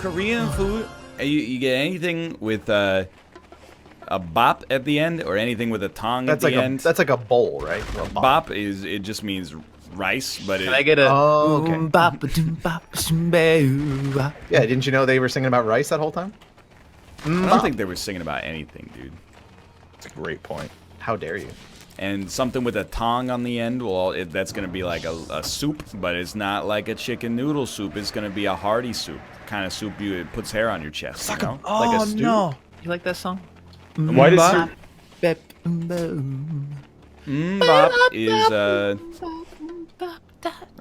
Korean food, you get anything with a bop at the end, or anything with a tong at the end. That's like a bowl, right? A bop is, it just means rice, but Can I get a? Oh, okay. Yeah, Yeah, didn't you know they were singing about rice that whole time? I don't think they were singing about anything, dude. That's a great point. How dare you? And something with a tong on the end, well, that's going to be like a soup, but it's not like a chicken noodle soup. It's going to be a hearty soup, kind of soup it puts hair on your chest, you know? Oh Like a stew? no! You like that song? Why does your... Bop is,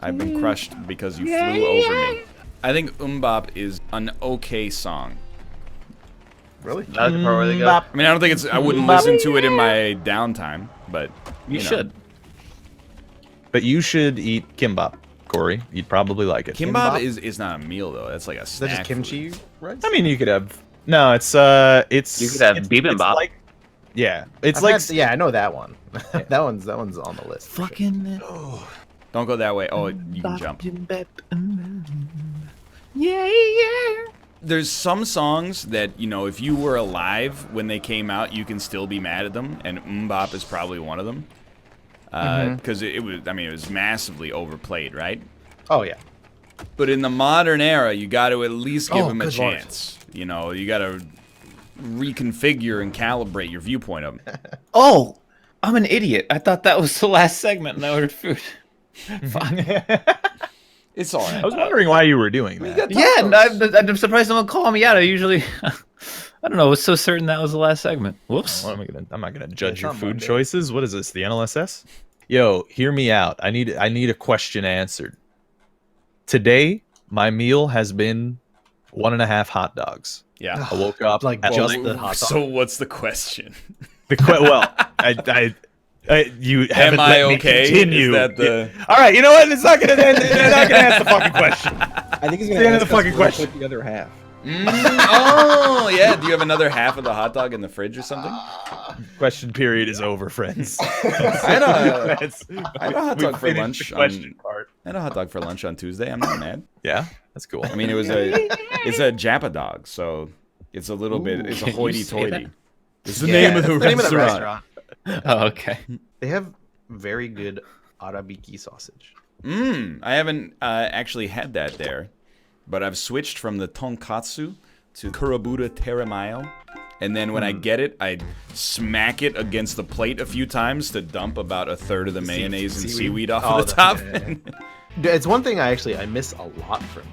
I've been crushed because you flew over me. I think Bop is an okay song. Really? That's the part where they go. I mean, I don't think it's, I wouldn't listen to it in my downtime, but You know. should. But you should eat kimbap, Corey. You'd probably like it. Kimbap is not a meal though. That's like a snack. Is that just kimchi rice? I mean, you could have... No, it's... You could have it's bibimbap. like, yeah, it's I've like... had- yeah, I know that one. that one's on the list. for sure. Fucking. Don't go that way. Oh, you can jump. Yeah. There's some songs that, you know, if you were alive when they came out, you can still be mad at them, and Bop is probably one of them. Because it was, I mean, it was massively overplayed, right? Oh yeah. But in the modern era, you got to at least give him a good Lord. chance. You know, you got to reconfigure and calibrate your viewpoint of him. Oh, I'm an idiot. I thought that was the last segment, and I ordered food. Fuck. It's all I right. was wondering why you were doing that. Yeah, and I'm surprised someone called me out. I usually, I don't know. I was so certain that was the last segment. Whoops. What am I gonna? I'm not gonna judge it's your not food Monday. choices. What is this? The NLSS? Yo, hear me out. I need a question answered. Today, my meal has been 1.5 hot dogs. Yeah. I woke up Like at just the, the hot dog. So what's the question? well. You haven't I let me okay? continue. Is that the- All right, you know what? It's not gonna. They're not gonna ask the fucking question. I think he's the gonna end of ask the us fucking where to question. put the other half. Oh, yeah. Do you have another half of the hot dog in the fridge or something? Question period is over, friends. I had a hot We dog for finished lunch the question part. I had a hot dog for lunch on Tuesday. I'm not mad. Yeah, that's cool. I mean, it's a Japa dog, so it's a little bit, it's a Can you say hoity-toity. that? It's the Yeah, name of the that's name of the restaurant. Oh, okay. They have very good arabiki sausage. I haven't actually had that there, but I've switched from the tonkatsu to kurabuta teramayo. And then when I get it, I smack it against the plate a few times to dump about 1/3 of the mayonnaise and seaweed off of the top. Yeah. It's one thing I miss a lot from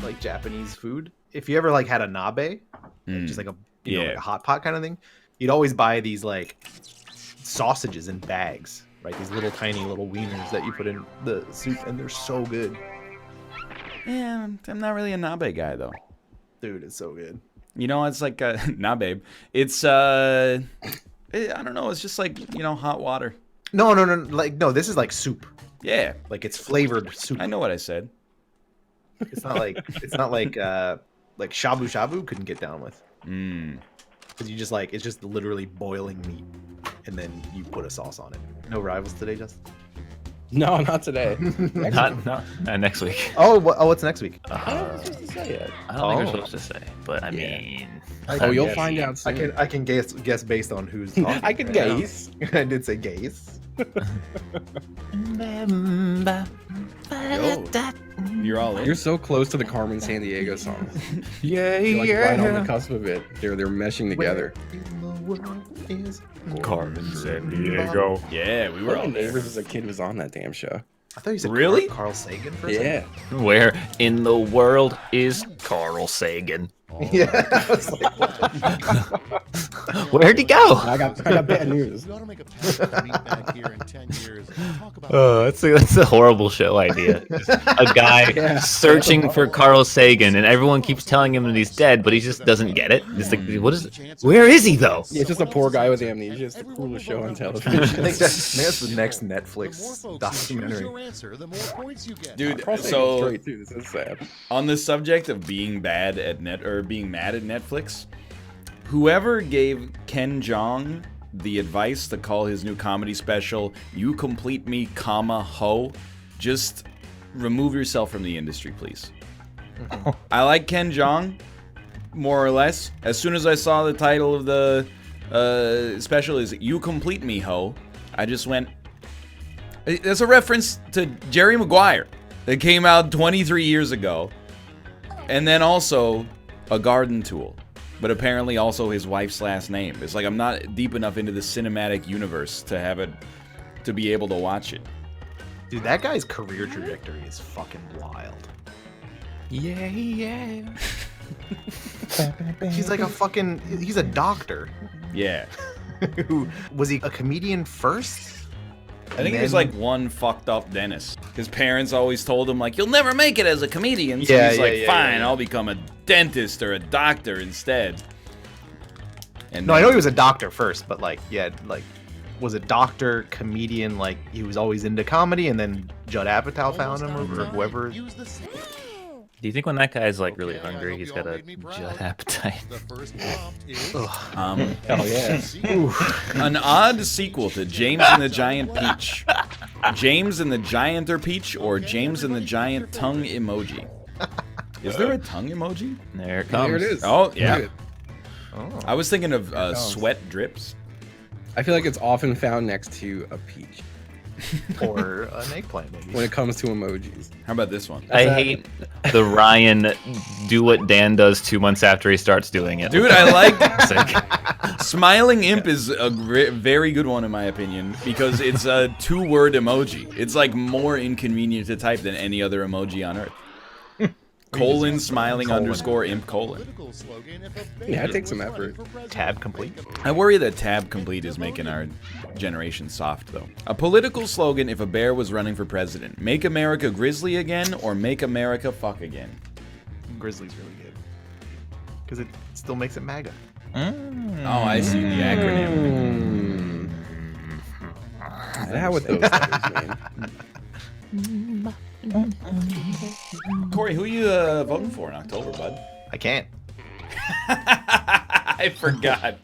like Japanese food. If you ever like had a nabe, like, just like a you know, like a hot pot kind of thing, you'd always buy these like sausages in bags, right? These little tiny little wieners that you put in the soup, and they're so good. Yeah, I'm not really a nabe guy though. Dude, it's so good. You know, it's like nabe. It's I don't know. It's just like, you know, hot water. No, like no, this is like soup. Yeah, Like it's flavored soup. I know what I said. It's not like like shabu shabu couldn't get down with. Because you just like it's just literally boiling meat, and then you put a sauce on it. No rivals today, Justin. No, not today. Not next week. What's next week? I don't know what to say yet. I don't think we're supposed to say, but I mean. Oh, you'll find out soon. I can guess based on who's talking. I can right now. guess. I did say gaze. Yo, you're all in. You're so close to the Carmen San Diego song. Yeah, You're like right on the cusp of it. They're meshing together. In the world is Carmen San Diego. Yeah, we were all there. Neighbors as a kid was on that damn show. I thought you said Really? Carl Sagan for a Yeah. Where in the world is Carl Sagan? second. Yeah. I was like, Where'd he go? I got bad news. We ought to make a pact to meet back here in 10 years and talk about Oh, that's a horrible show idea. Just a guy searching for Carl Sagan, and everyone keeps telling him that he's dead, but he just doesn't get it. It's like, what is it? Where is he though? Yeah, it's just a poor guy with amnesia. It's the coolest show on television. I think that's the next Netflix documentary. your answer, the more points you get. Dude, Carl Sagan's so great too. This is sad. on the subject of being bad at being mad at Netflix, whoever gave Ken Jeong the advice to call his new comedy special "You Complete Me, Ho," just remove yourself from the industry, please. I like Ken Jeong, more or less. As soon as I saw the title of the special is "You Complete Me, Ho," I just went. There's a reference to Jerry Maguire that came out 23 years ago, and then also a garden tool, but apparently also his wife's last name. It's like I'm not deep enough into the cinematic universe to have it to be able to watch it. Dude, that guy's career trajectory is fucking wild. Yeah. He's like a fucking. He's a doctor. Yeah, Who was he a comedian first? I think he was like one fucked up dentist. His parents always told him like, "You'll never make it as a comedian." So Yeah, he's yeah, like, yeah, "Fine, yeah. I'll become a dentist or a doctor instead." And No, I then- know he was a doctor first, but like, yeah, like, was a doctor, comedian, like, he was always into comedy, and then Judd Apatow found him, or whoever. Use the same. Do you think when that guy's like really Okay, I hungry, hope he's you got all a made me proud. Judd appetite? The first prompt is. Hell yeah. An odd sequel to James and the Giant Peach. James and the Gianter Peach or James and the Giant Tongue Emoji. Is there a tongue emoji? There it comes. Here it is. Oh, yeah. Look at it. Oh. I was thinking of sweat drips. I feel like it's often found next to a peach Or an eggplant, maybe. when it comes to emojis. How about this one? I hate the Ryan do what Dan does 2 months after he starts doing it. Dude, I like Sick. Smiling Imp is a very good one in my opinion because it's a 2-word emoji. It's like more inconvenient to type than any other emoji on earth. Colon smiling underscore imp colon. Political slogan if a Yeah, it bear takes some was running effort. for president. Tab complete. I worry that tab complete is making our generation soft though. A political slogan if a bear was running for president. Make America grizzly again or make America fuck again. Grizzly's really good. Because it still makes it MAGA. Oh, I see the acronym. How with those letters, man. Corey, who you voting for in October, bud? I can't. I forgot.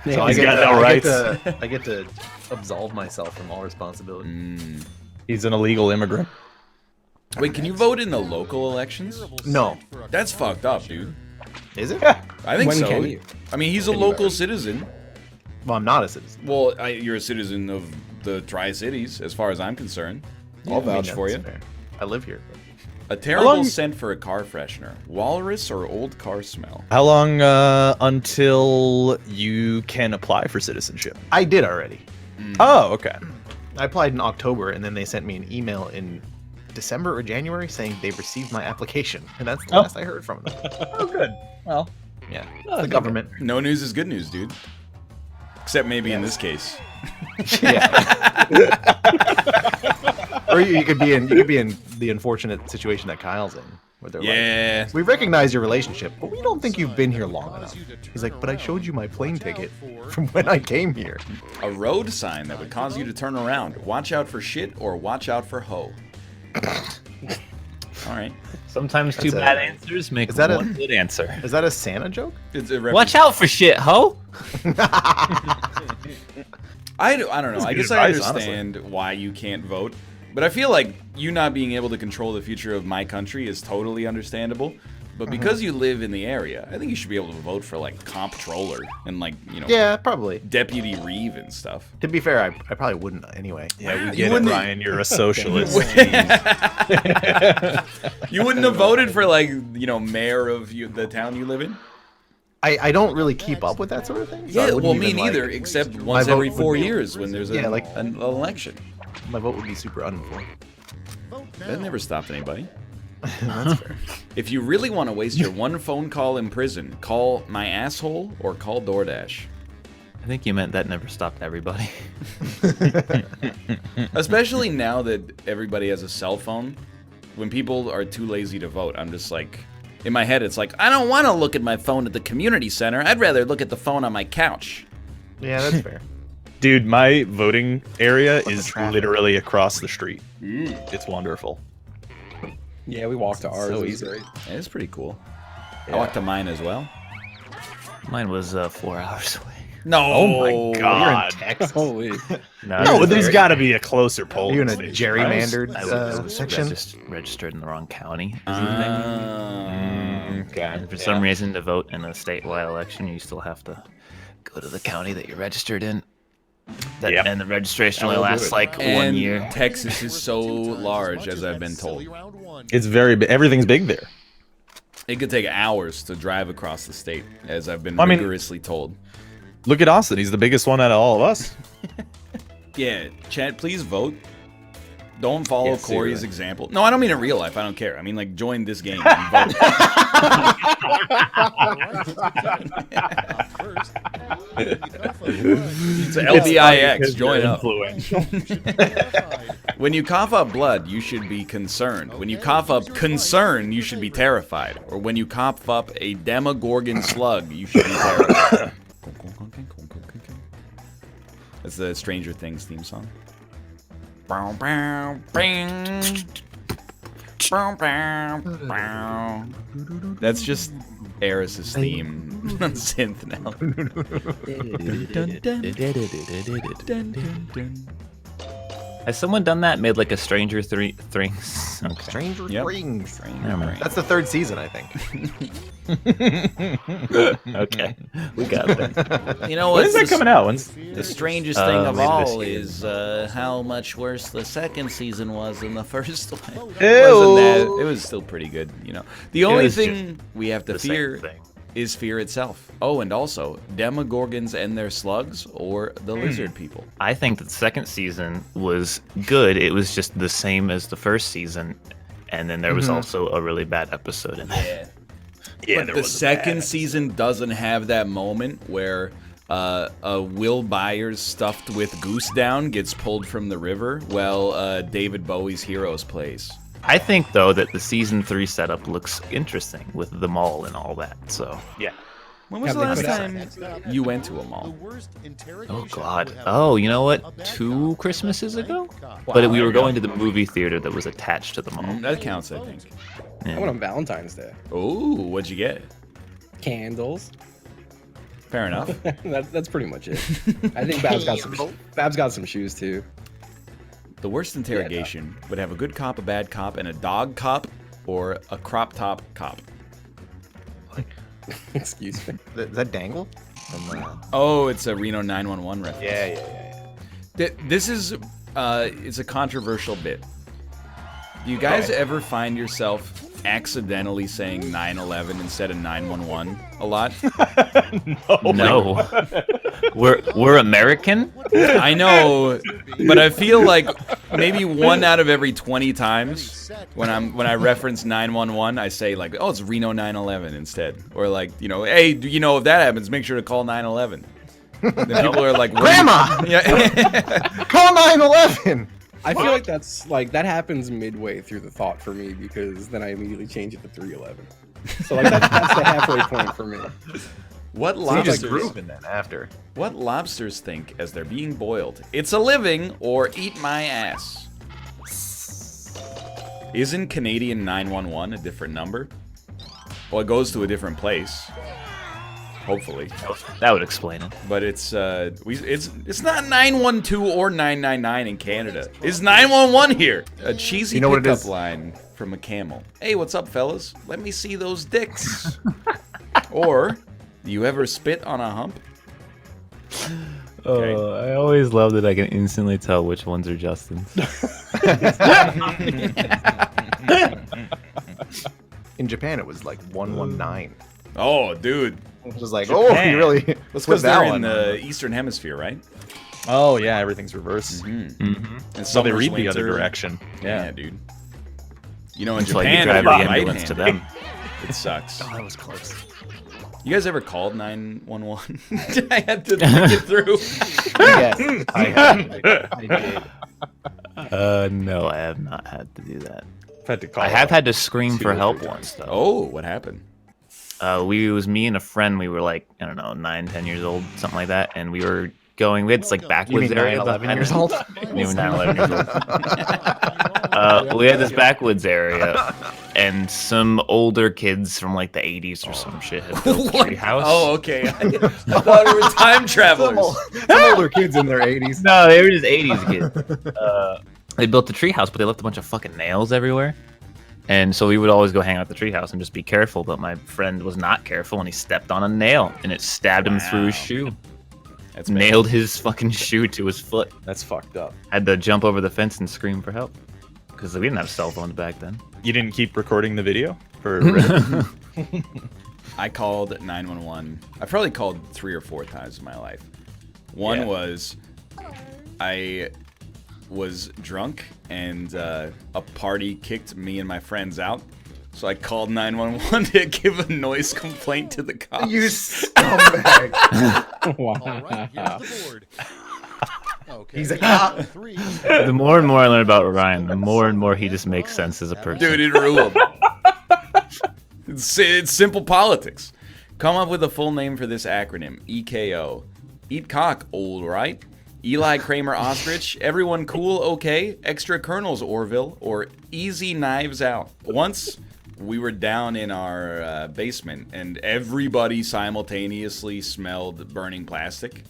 So I He's get, got to, no I, get rights. to, I get to absolve myself from all responsibility. He's an illegal immigrant. Wait, can you vote in the local elections? No. That's fucked up, dude. Is it? I think When so. can you? I mean, he's a Can you local vote? citizen. Well, I'm not a citizen. Well, you're a citizen of the Tri-Cities, as far as I'm concerned. I'll I mean, vouch for that's you. fair. I live here. A terrible long- scent for a car freshener. Walrus or old car smell? How long until you can apply for citizenship? I did already. Oh, okay. I applied in October, and then they sent me an email in December or January saying they received my application, and that's the last I heard from them. Oh, good. Well, Yeah, it's the government. No news is good news, dude. Except maybe in this case. Yeah. Or you could be in the unfortunate situation that Kyle's in, where they're Yeah. like, "We recognize your relationship, but we don't think you've been here long enough." He's like, "But I showed you my plane ticket from when I came here." A road sign that would cause you to turn around. Watch out for shit or watch out for hoe. All right. Sometimes two That's bad a- answers make is that a- one good answer. Is that a Santa joke? It's a Watch out for shit, ho! I don't know. I good guess I advice, understand why you can't vote. But I feel like you not being able to control the future of my country is totally understandable. But because you live in the area, I think you should be able to vote for like comptroller and like, you know, Yeah, probably. Deputy Reeve and stuff. To be fair, I probably wouldn't anyway. yeah, we You get it, wouldn't- Ryan. You're a socialist. You wouldn't have voted for like, you know, mayor of the town you live in? I don't really keep up with that sort of thing. So I Yeah, wouldn't well, me even, like- neither, except once vote every would 4 be- years when there's Yeah, like- an election. My vote would be super uninformed. That never stopped anybody. That's fair. If you really want to waste your one phone call in prison, call my asshole or call DoorDash. I think you meant that never stopped everybody. Especially now that everybody has a cell phone. When people are too lazy to vote, I'm just like, in my head, it's like, I don't want to look at my phone at the community center. I'd rather look at the phone on my couch. Yeah, that's fair. Dude, my voting area is traffic. literally across the street. It's wonderful. Yeah, we walked to ours. So it was easy. great. Yeah, it's pretty cool. I walked to mine as well. Mine was 4 hours away. No. Oh my You're in god. Texas. Holy. No, there's got to be a closer Are poll. you in a gerrymandered I was section? registered in the wrong county. Is the thing. Okay. And for some reason, to vote in a statewide election, you still have to go to the county that you're registered in. Yep. And the registration only That'll do lasts it. like 1 And year. Texas is so large, as I've been told. It's very big. Everything's big there. It could take hours to drive across the state, as I've been I mean- rigorously told. Look at Austin. He's the biggest one out of all of us. Yeah, Chad, please vote. Don't follow Yeah, Corey's seriously. example. No, I don't mean in real life. I don't care. I mean, like, join this game and vote. It's LBIX. Join up. When you cough up blood, you should be concerned. When you cough up concern, you should be terrified. Or when you cough up a demogorgon slug, you should be terrified. That's the Stranger Things theme song. Bow, bow, bing. Bow, bow, bow. That's just Eris's theme on synth now. Has someone done that? Made like a Stranger Things? Okay. Stranger Yep. Things. Never mind. That's the 3rd season, I think. Okay, we got that. You know When what's is that coming out? When's The strangest thing of later this all year. is how much worse the second season was than the first one. Ew. Wasn't that? It was still pretty good, you know. The only was thing we have to the same fear thing. is fear itself. Oh, and also demogorgons and their slugs, or the lizard people. I think that the second season was good. It was just the same as the first season, and then there was also a really bad episode in there. Yeah, But the second season doesn't have that moment where Will Byers stuffed with goose down gets pulled from the river while David Bowie's Heroes plays. I think though that the season 3 setup looks interesting with the mall and all that. So yeah. When was Have the they last put out- time you went to a mall? oh god. Oh, you know what? 2 Christmases ago. But we were going to the movie theater that was attached to the mall. That counts, I think. I went on Valentine's Day. Oh, what'd you get? Candles. Fair enough. That's pretty much it. I think Bab's got some shoes too. The worst interrogation would have a good cop, a bad cop, and a dog cop, or a crop top cop. Excuse me. Is that Dangle? From, Oh, it's a Reno 911 reference. yeah. This is, it's a controversial bit. Do you guys ever find yourself accidentally saying 9/11 instead of 911 a lot? No. We're American? I know, but I feel like maybe 1 out of every 20 times when I reference 911, I say like, oh, it's Reno 911 instead, or like, you know, hey, you know, if that happens, make sure to call 911. Then people are like, Grandma! Yeah. Call 911! I feel like that happens midway through the thought for me because then I immediately change it to 311. So like that's the halfway point for me. What So you just lobsters? grew then after. What lobsters think as they're being boiled? It's a living or eat my ass. Isn't Canadian 911 a different number? Well, it goes to a different place. Hopefully, That would explain it. but it's not 912 or 999 in Canada. It's 911 here. A cheesy You know what it pickup is? line from a camel. Hey, what's up, fellas? Let me see those dicks. Or, you ever spit on a hump? Okay. I always love that I can instantly tell which ones are Justin's. In Japan, it was like 119. Oh, dude. It was like, Japan. oh, you really That's flipped because that they're one. in the Eastern Hemisphere, right? Oh yeah, everything's reverse. And So they summer's read the other winter. direction. Yeah, dude. You know, in It's like you Japan, drive if you're the ambulance to right-handed, them. it sucks. That was close. You guys ever called 911? I had to think it through. Yes, I did. No, I have not had to do that. I've had to call. I have had to scream for or help three once though. Oh, what happened? It was me and a friend. We were like, I don't know, 9, 10 years old, something like that, and we were going. We had this like You backwoods mean area. 11 years old? You were 9, 11 years old. We had this backwoods area, and some older kids from like the 80s or some shit had built a tree house. Oh, okay. I thought it were time travelers. Some older kids in their 80s. No, they were just 80s kids. They built the tree house, but they left a bunch of fucking nails everywhere. And so we would always go hang out at the treehouse and just be careful. But my friend was not careful, and he stepped on a nail, and it stabbed him through his shoe. That's bad. Nailed his fucking shoe to his foot. That's fucked up. Had to jump over the fence and scream for help because we didn't have cell phones back then. You didn't keep recording the video for. I called 911. I probably called 3 or 4 times in my life. One was I was drunk and a party kicked me and my friends out. So I called 911 to give a noise complaint to the cops. You scumbag. All right, here's the board. Okay. He's a cop. 3. The more and more I learn about Ryan, the more and more he just makes sense as a person. Dude, it ruled. It's simple politics. Come up with a full name for this acronym. EKO. Eat cock, old right? Eli Kramer Ostrich. Everyone cool, okay? Extra kernels, Orville. Or easy knives out. Once we were down in our basement and everybody simultaneously smelled burning plastic.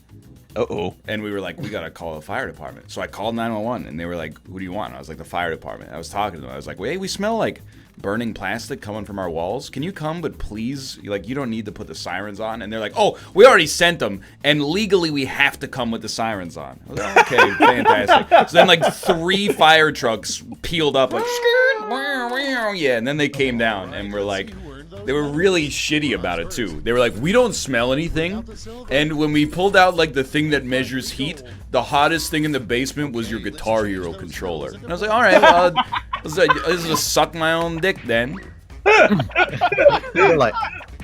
Uh-oh. And we were like, we gotta call the fire department. So I called 911 and they were like, who do you want? And I was like, the fire department. I was talking to them. I was like, hey, we smell like burning plastic coming from our walls. Can you come, but please, like, you don't need to put the sirens on. And they're like, oh, we already sent them, and legally we have to come with the sirens on. I was like, okay, fantastic. So then like 3 fire trucks peeled up, like, yeah, and then they came down and were like, they were really shitty about it too. They were like, we don't smell anything. And when we pulled out like the thing that measures heat, the hottest thing in the basement was your Guitar Hero controller. And I was like, all right, well, this is a suck my own dick then. You're like,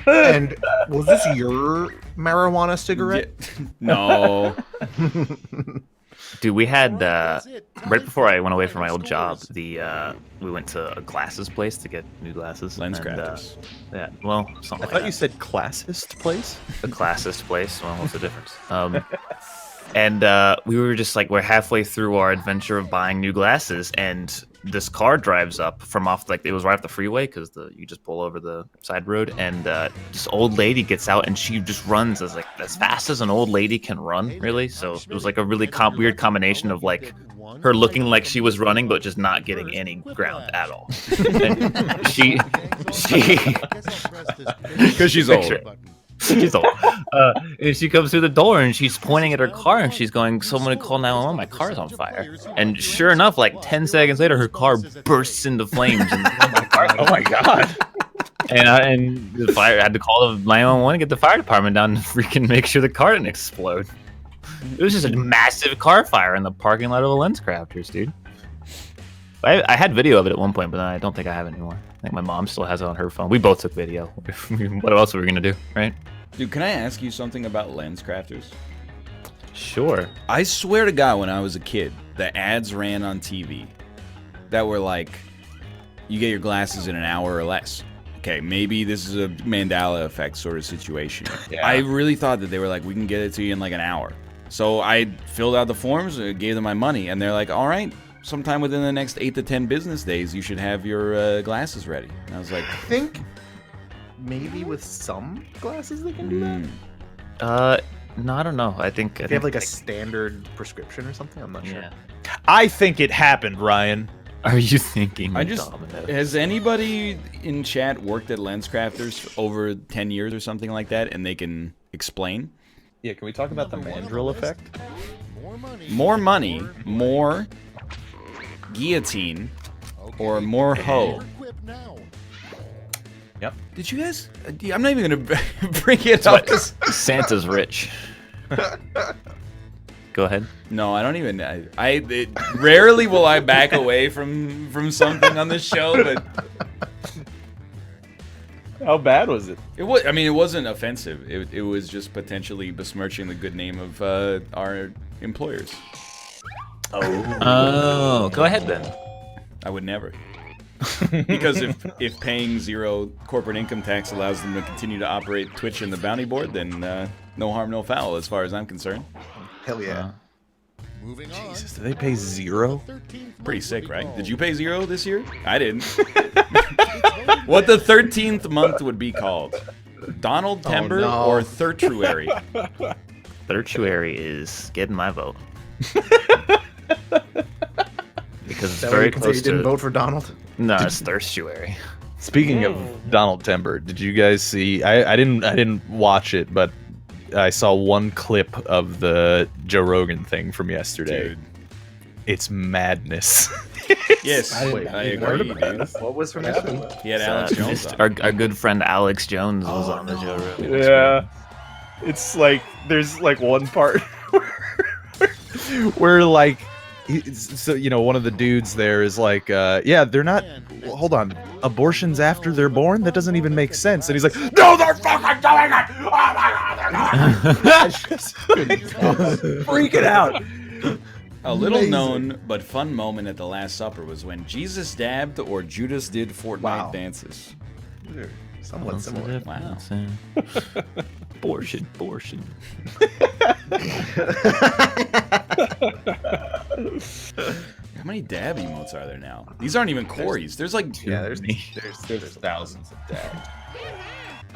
and was this your marijuana cigarette? Yeah. No. Dude, we had right before I went away from my old job, we went to a glasses place to get new glasses. LensCrafters. Yeah, well, something I thought you said classist place? a classist place. Well, what's the difference? And we were just like, we're halfway through our adventure of buying new glasses, and this car drives up from off, like, it was right off the freeway because you just pull over the side road, and this old lady gets out and she just runs as fast as an old lady can run, really. So it was like a really weird combination of like her looking like she was running but just not getting any ground at all. And she Because she's old. She's old. And she comes through the door and she's pointing at her car and she's going, someone call 911, my car's on fire. And sure enough, like 10 seconds later, her car bursts into flames. And Oh my god. and the fire had to call the 911 and get the fire department down to freaking make sure the car didn't explode. It was just a massive car fire in the parking lot of a LensCrafters, dude. I had video of it at one point, but I don't think I have it anymore. I think my mom still has it on her phone. We both took video. What else were we gonna do, right? Dude, can I ask you something about LensCrafters? Sure. I swear to God, when I was a kid, the ads ran on TV that were like, you get your glasses in an hour or less. Okay, maybe this is a Mandela effect sort of situation. Yeah. I really thought that they were like, we can get it to you in like an hour. So I filled out the forms, gave them my money, and they're like, all right, sometime within the next 8 to 10 business days, you should have your glasses ready. And I was like, I think maybe with some glasses they can do that. No, I don't know. I think They have like a standard prescription or something. I'm not sure. Yeah. I think it happened, Ryan. Are you thinking? I just Domino? has anybody in chat worked at LensCrafters for over 10 years or something like that, and they can explain? Yeah, can we talk about the mandrill effect? More money, more guillotine, or more hoe. Yep. Did you guys? I'm not even gonna bring it up. Santa's rich. Go ahead. No, I don't even. Rarely will I back away from something on this show, but How bad was it? it was. I mean, it wasn't offensive. It was just potentially besmirching the good name of our employers. Oh, go ahead then. I would never. Because if paying 0 corporate income tax allows them to continue to operate Twitch and the Bounty Board, then no harm, no foul, as far as I'm concerned. Hell yeah. Moving on. Jesus, do they pay 0? Pretty sick, right? Did you pay 0 this year? I didn't. What the 13th month would be called? Donald Timber no. or Thirtruary? Thirtuary is getting my vote. Because it's That way very you can say close you didn't to. vote for Donald. No, it's Thirstuary. Speaking of Donald Timber, did you guys see? I didn't watch it, but I saw one clip of the Joe Rogan thing from yesterday. Dude. It's madness. Yes, I didn't I even agree, heard about dude. What was from this one? He had Alex Jones on. Our good friend Alex Jones was on the Joe Rogan. Yeah, it's like there's like one part where like, so you know, one of the dudes there is like, yeah, they're not. Well, hold on, abortions after they're born? That doesn't even make sense. And he's like, no, they're fucking doing it! Oh my god, they're not! Freaking out. A little known but fun moment at the Last Supper was when Jesus dabbed or Judas did Fortnite Wow. dances. Somewhat similar. Wow. Abortion. How many dab emotes are there now? These aren't even Corey's. There's like Yeah, there's thousands of dabs.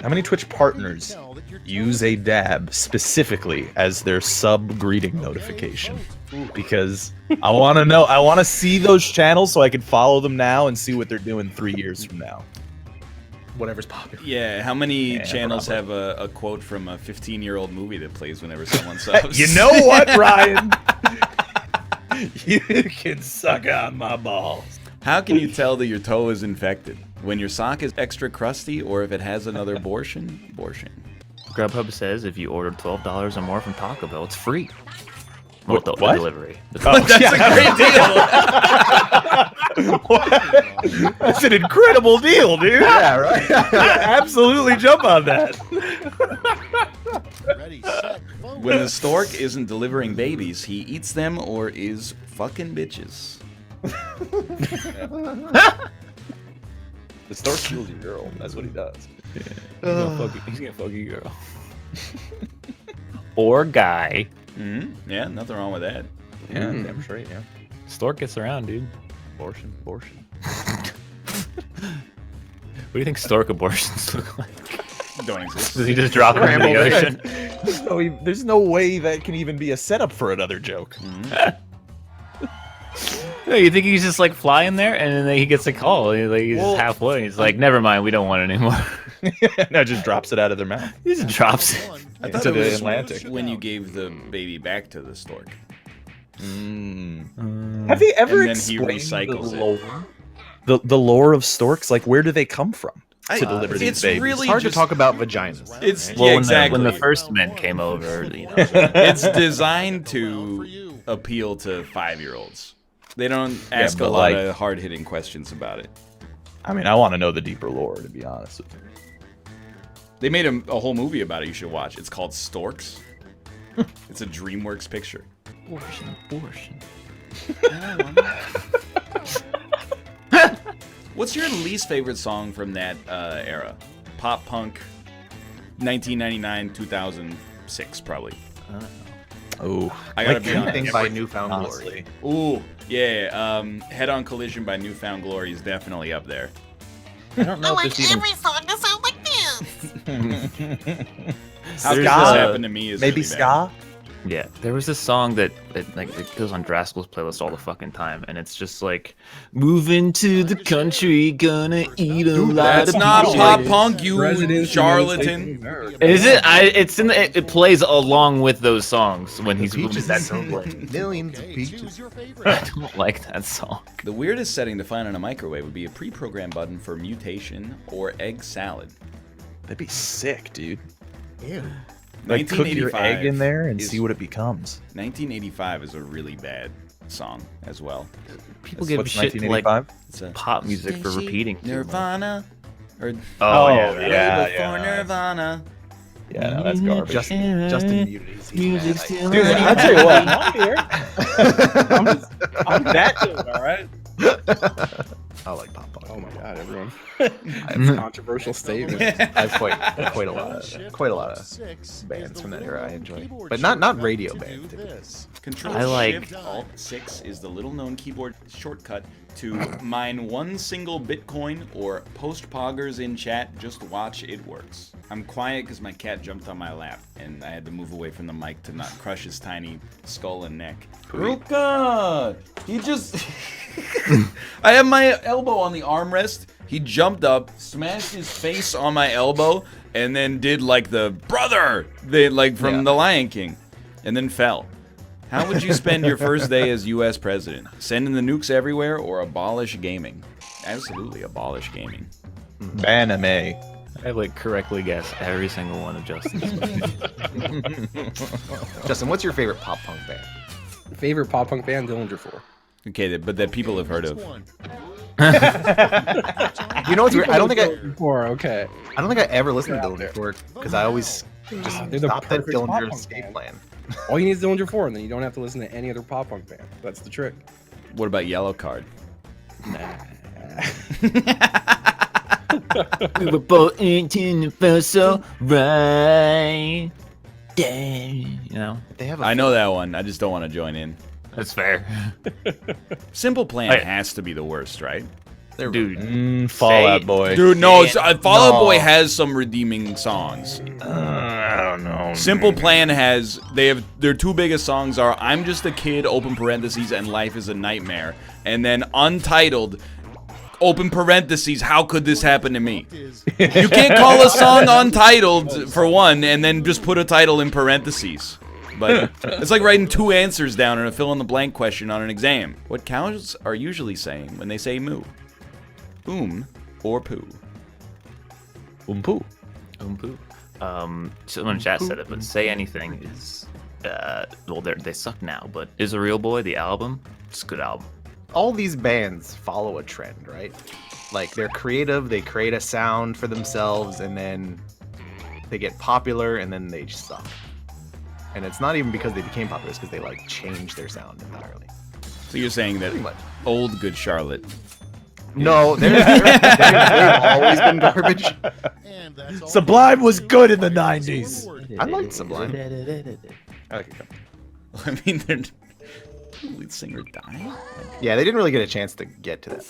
How many Twitch partners use a dab specifically as their sub greeting notification? Because I want to know, I want to see those channels so I can follow them now and see what they're doing 3 years from now. Whatever's popular. Yeah, how many Yeah, channels probably. have a quote from a 15-year-old movie that plays whenever someone subs? You know what, Ryan? You can suck on my balls. How can you tell that your toe is infected? When your sock is extra crusty or if it has another abortion? Grubhub says if you order $12 or more from Taco Bell, it's free. What? The What? delivery. That's a great deal! That's an incredible deal, dude. Yeah, right. Absolutely jump on that. Ready, set, vote. When the stork isn't delivering babies, he eats them or is fucking bitches. The stork kills your girl. That's what he does. He's gonna fuck you, girl. Or guy. Yeah, nothing wrong with that. Yeah, damn straight, yeah. Stork gets around, dude. Abortion. What do you think stork abortions look like? Don't exist. Does he just drop them in the ocean? There's no way that can even be a setup for another joke. No, you think he's just like flying there and then he gets a call? He's just halfway. He's like, never mind, we don't want it anymore. No, just drops it out of their mouth. He just drops it. I thought Into it the was Atlantic. when you gave the baby back to the stork. Have you ever And then he explained recycles the it. lore? The lore of storks? Like, where do they come from to deliver these it's babies? really It's hard just, to talk about vaginas. It's right? Well, yeah, when exactly. when the first men came over, you know, It's designed to appeal to 5-year-olds. They don't ask a but, lot like- of hard-hitting questions about it. I mean, I want to know the deeper lore, to be honest with you. They made a whole movie about it you should watch. It's called Storks. It's a DreamWorks picture. abortion. What's your least favorite song from that era? Pop punk, 1999, 2006, probably. Oh, I gotta be Anything honest. by Newfound Glory. Ooh, yeah. Head-on Collision by Newfound Glory is definitely up there. I don't know if this even. song that sounds like this. How could this Ska? happen to me? Is maybe really bad. ska? Yeah, there was this song that it goes on Draskel's playlist all the fucking time, and it's just like, moving to the country, gonna eat a lot That's of not people." pop punk, you Presidents charlatan. Is it? It's in the. It plays along with those songs when he's Peaches that is song. millions of Okay, peaches. choose your I favorite. don't like that song. The weirdest setting to find on a microwave would be a pre-programmed button for mutation or egg salad. That'd be sick, dude. Ew. Like, cook your 1985 egg in there and is- see what it becomes. 1985 is a really bad song as well. People give What's shit to like 1985? It's a pop music for repeating. too much. Nirvana or Oh, yeah, that. yeah. before Nirvana. Yeah, no, that's garbage. Justin muted his Music man. still Dude, alive. I'll tell you what, I'm here. I'm that dude, all right? I like pop punk. Oh my god, everyone! That's a controversial statement. I have quite a lot of bands from that era I enjoy, but not radio bands. Control I like- Shift Alt 6 is the little-known keyboard shortcut to mine one single Bitcoin or post poggers in chat. Just watch, it works. I'm quiet because my cat jumped on my lap, and I had to move away from the mic to not crush his tiny skull and neck. Ruka! He just... I have my elbow on the armrest. He jumped up, smashed his face on my elbow, and then did like the brother, from The Lion King, and then fell. How would you spend your first day as U.S. president? Sending the nukes everywhere or abolish gaming? Absolutely abolish gaming. Baname. I like correctly guess every single one of Justin's. Justin, what's your favorite pop punk band? Favorite pop punk band, Dillinger 4. Okay, but that people have heard of. You know what's weird? I don't think I ever listened to Dillinger 4 because I always just They're the stopped at perfect pop Dillinger punk Escape band. Plan. All you need is Dillinger 4, and then you don't have to listen to any other pop punk band. That's the trick. What about Yellow Card? We were both in felt so right. You know, They have I know that one. I just don't want to join in. that's fair. Simple Plan Hey. has to be the worst, right? Dude, Fallout Say- Boy. Dude, no, Fall Out No. Boy has some redeeming songs. I don't know. Simple Plan has their two biggest songs are I'm Just a Kid, open parentheses, and Life is a Nightmare. And then Untitled, open parentheses, how could this happen to me? You can't call a song Untitled, for one, and then just put a title in parentheses. But it's like writing two answers down in a fill-in-the-blank question on an exam. What cows are usually saying when they say moo? Or poo? Poo. Poo. Someone in chat said it, but Say Anything is, well, they suck now, but Is a Real Boy, the album, it's a good album. all these bands follow a trend, right? Like they're creative, they create a sound for themselves, and then they get popular, and then they just suck. And it's not even because they became popular; it's because they like changed their sound entirely. So you're saying that Pretty much. old Good Charlotte. No, they've always been garbage. Sublime was good in the 90s. I liked Sublime. I mean, their lead singer died. Yeah, they didn't really get a chance to get to that.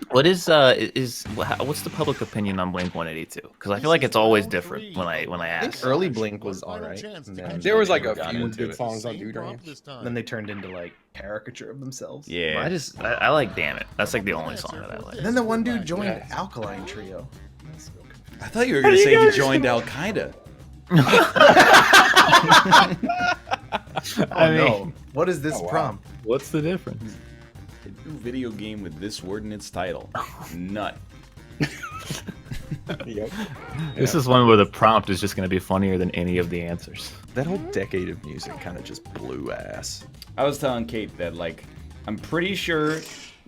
What what's the public opinion on Blink 182? Because I feel like it's always different when I I think ask. early Blink was alright. And then, There was like a Got few into good it. songs on Dude Ranch. then they turned into like caricature of themselves. Yeah. I like Damn It. That's like the only song that I like. And then the one dude joined Alkaline Trio. I thought you were going to say he joined Al Qaeda. Oh no! What is this prompt? What's the difference? A new video game with this word in its title. Nut. Yep. This is one where the prompt is just going to be funnier than any of the answers. That whole decade of music kind of just blew ass. I was telling Kate that, like, I'm pretty sure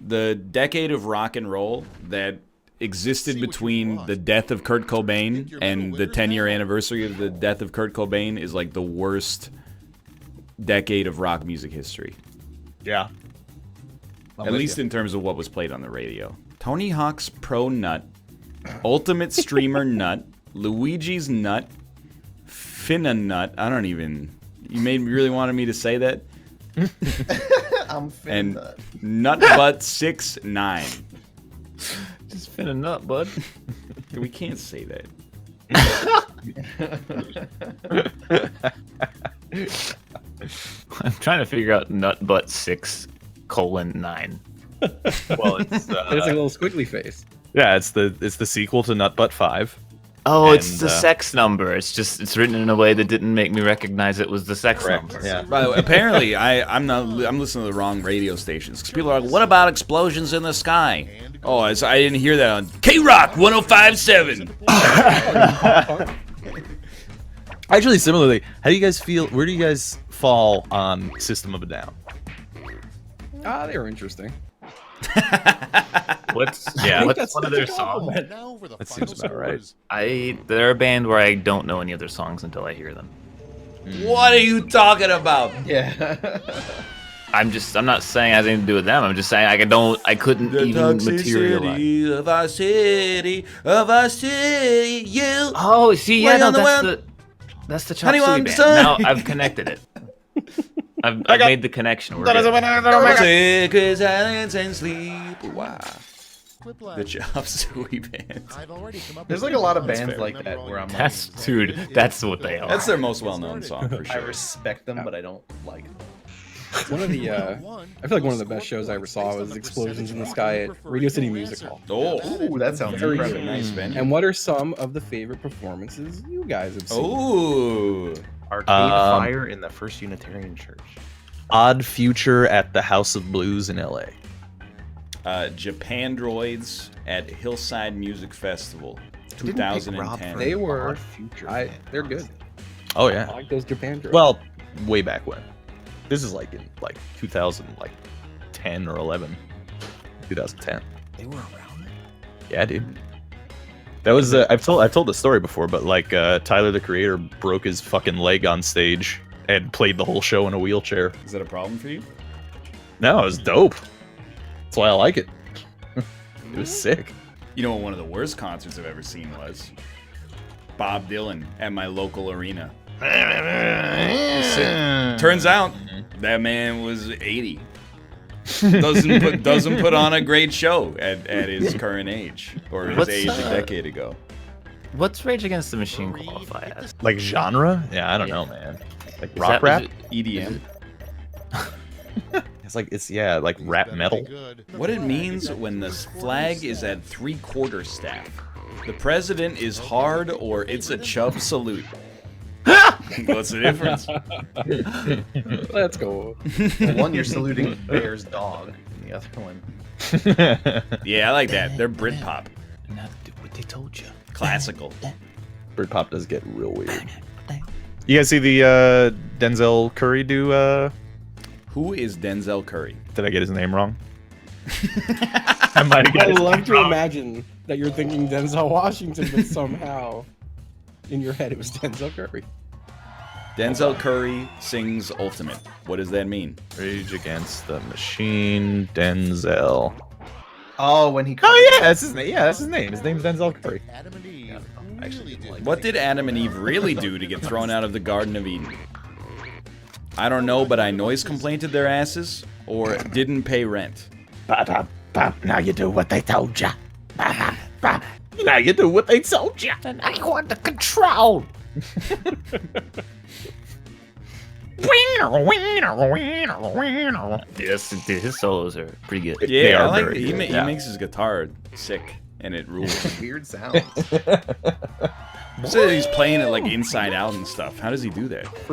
the decade of rock and roll that existed between the death of Kurt Cobain and the 10-year anniversary of the death of Kurt Cobain is like the worst decade of rock music history. Yeah. At least in terms of what was played on the radio. Tony Hawk's Pro Nut, Ultimate Streamer Nut, Luigi's Nut, Finna Nut. I don't even. You really wanted me to say that? I'm And Nutbutt 69. Just fin a nut, bud. We can't say that. I'm trying to figure out nut butt 6:9. Well, it's There's like a little squiggly face. yeah, it's the sequel to Nutbutt 5. Oh, it's And, the sex number. It's written in a way that didn't make me recognize it was the sex number. Yeah. By the way, apparently, I'm listening to the wrong radio stations. 'Cause people are like, what about explosions in the sky? Oh, I didn't hear that on K-Rock 105.7. Actually, similarly, how do you guys feel? Where do you guys fall on System of a Down? They were interesting. What's Yeah. what's one of their songs? That seems about right. They're a band where I don't know any of their songs until I hear them. What are you talking about? Yeah. I'm not saying it has anything to do with them. I'm just saying I couldn't even materialize. Of our city, you. Oh, see, yeah, Way no, on the that's the Chop Honey, Suey I'm band. sorry. Now I've connected it. I've made the connection. We're good. Sick as silence and sleep. Wow. Quiplash. The Chop Suey band. I've already come up There's with like a lot of one. bands like that where I'm like, That's dude. That's what they are. That's their most well-known song for I sure. respect them, but I don't like them. One of the, I feel like one of the best shows I ever saw was Explosions in the Sky at Radio City Music Hall. Oh, Ooh, that sounds Very incredible. good. nice venue. And what are some of the favorite performances you guys have seen? Oh, Arcade Fire in the First Unitarian Church. Odd Future at the House of Blues in LA. Japan Droids at Hillside Music Festival, Didn't pick Rob 2010. for They were- Odd Future. They're good. Oh I yeah. like those Japan girls. Well, way back when. This is like in 2010 or 11. 2010. They were around it. Yeah, dude. That was I've told the story before, but like Tyler the Creator broke his fucking leg on stage and played the whole show in a wheelchair. Is that a problem for you? No, it was dope. That's why I like it. It was sick. You know what one of the worst concerts I've ever seen was? Bob Dylan at my local arena. Turns out that man was 80. Doesn't put on a great show at his current age or his What's, age a decade ago. What's Rage Against the Machine qualify as? Like genre? Yeah, I don't know, man. Like Is rock that- rap? is it- EDM. It's like rap metal. What it means when the flag is at 3/4 staff. The president is hard or it's a chub salute. What's the difference? Let's go. The one you're saluting Bear's dog, and the other one. Yeah, I like that. They're Britpop. Not do what they told you. Classical. Britpop does get real weird. You guys see the Denzel Curry do? Who is Denzel Curry? Did I get his name wrong? I might have I got his love name to wrong. imagine that you're thinking Denzel Washington, but somehow in your head it was Denzel Curry. Denzel Curry sings Ultimate. What does that mean? Rage Against the Machine, Denzel. Oh, when he. Oh yeah, that's his name. Yeah, that's his name. His name's Denzel Curry. Adam and Eve actually didn't like What did Adam and Eve really do to get thrown out of the Garden of Eden? I don't know, but I noise complainted their asses or didn't pay rent. Now you do what they told ya. Now you do what they told ya. And I want the control. Yes, dude, his solos are pretty good. They Yeah, are I like very he, good, he yeah. makes his guitar sick and it rules. weird sounds. So he's playing it like inside out and stuff. How does he do that? He's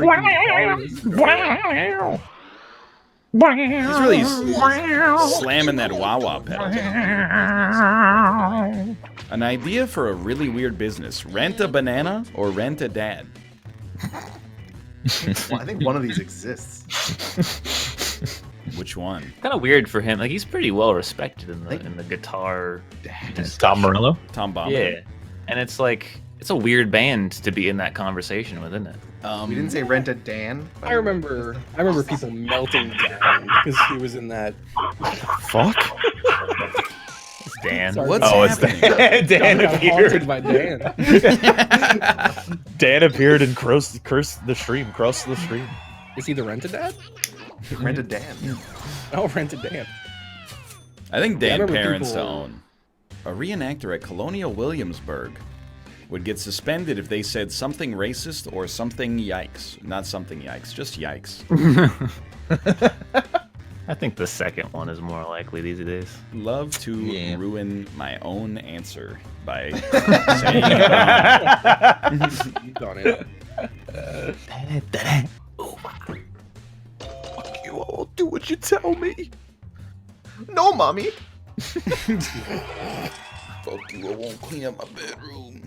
really slamming that wah-wah pedal. An idea for a really weird business. Rent a banana or rent a dad? Well, I think one of these exists. Which one? Kind of weird for him. Like he's pretty well respected in the guitar. Tom Morello. Tom Bomber. Yeah, and it's like it's a weird band to be in that conversation with, isn't it? We didn't say rent a Dan. I remember people melting down because he was in that. Fuck. It's Dan. Sorry. What's Oh, it's happening? Dan Got appeared. haunted by Dan. Dan appeared and cursed the stream. Crossed the stream. Is he the Rent a Dad? Rent a Dan. Oh, Rent a Dan. I think Yeah, I Dan remember parents to people- own. A reenactor at Colonial Williamsburg would get suspended if they said something racist or something yikes. Not something yikes, just yikes. I think the second one is more likely these days. Love to Yeah. ruin my own answer by saying it wrong. You've done it. Fuck you, I'll do what you tell me. No, mommy. Fuck you, I won't clean up my bedroom.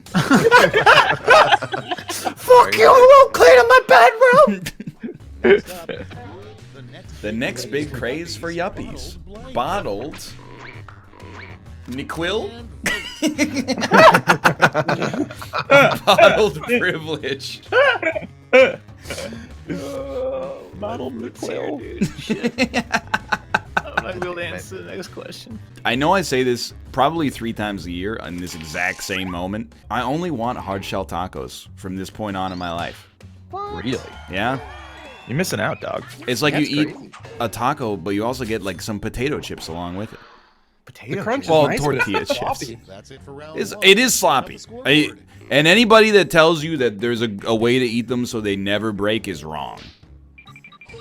Fuck you, I won't clean up my bedroom. The next big craze for yuppies. Bottled Niquil? Bottled privilege. bottle of Quill. I'm not able to answer the next question. I know I say this probably 3 times a year in this exact same moment. I only want hard shell tacos from this point on in my life. Really? Yeah? You're missing out, dog. It's like That's you eat crazy. a taco, but you also get like some potato chips along with it. Potato crunch chips. is Well, nice, but it's tortilla chips. sloppy. That's it for round It is sloppy. And anybody that tells you that there's a way to eat them so they never break is wrong.